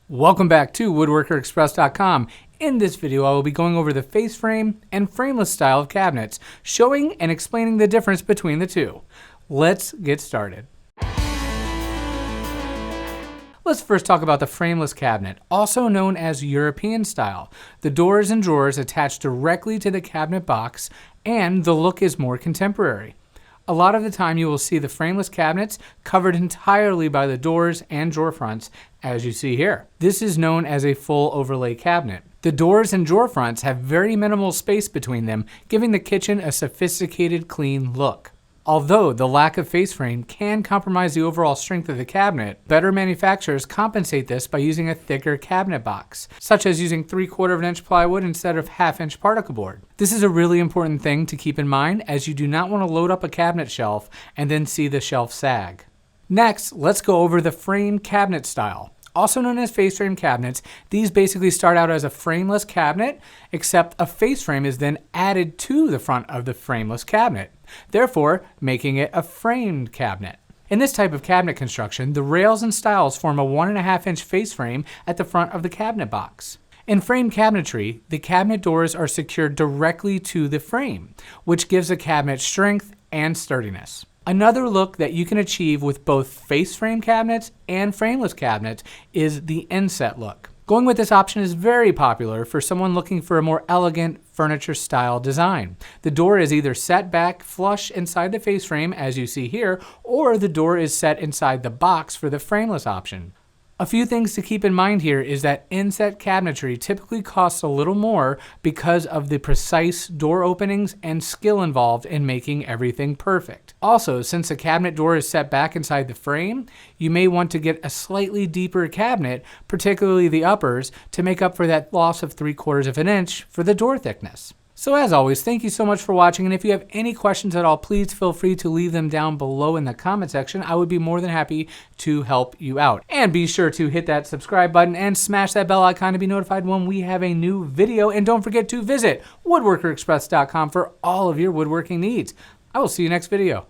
Welcome back to Woodworker Express.com. In this video, I will be going over the face frame and frameless style of cabinets, showing and explaining the difference between the two. Let's get started. Let's first talk about the frameless cabinet, also known as European style. The doors and drawers attach directly to the cabinet box, and the look is more contemporary. A lot of the time you will see the frameless cabinets covered entirely by the doors and drawer fronts, as you see here. This is known as a full overlay cabinet. The doors and drawer fronts have very minimal space between them, giving the kitchen a sophisticated, clean look. Although the lack of face frame can compromise the overall strength of the cabinet, better manufacturers compensate this by using a thicker cabinet box, such as using 3/4 inch plywood instead of 1/2 inch particleboard. This is a really important thing to keep in mind, as you do not want to load up a cabinet shelf and then see the shelf sag. Next, let's go over the frame cabinet style. Also known as face frame cabinets, these basically start out as a frameless cabinet, except a face frame is then added to the front of the frameless cabinet, therefore making it a framed cabinet. In this type of cabinet construction, the rails and stiles form a 1.5 inch face frame at the front of the cabinet box. In frame cabinetry, the cabinet doors are secured directly to the frame, which gives the cabinet strength and sturdiness. Another look that you can achieve with both face frame cabinets and frameless cabinets is the inset look. Going with this option is very popular for someone looking for a more elegant furniture style design. The door is either set back flush inside the face frame, as you see here, or the door is set inside the box for the frameless option. A few things to keep in mind here is that inset cabinetry typically costs a little more because of the precise door openings and skill involved in making everything perfect. Also, since the cabinet door is set back inside the frame, you may want to get a slightly deeper cabinet, particularly the uppers, to make up for that loss of 3/4 inch for the door thickness. So as always, thank you so much for watching, and if you have any questions at all, please feel free to leave them down below in the comment section. I would be more than happy to help you out. And be sure to hit that subscribe button and smash that bell icon to be notified when we have a new video. And don't forget to visit woodworkerexpress.com for all of your woodworking needs. I will see you next video.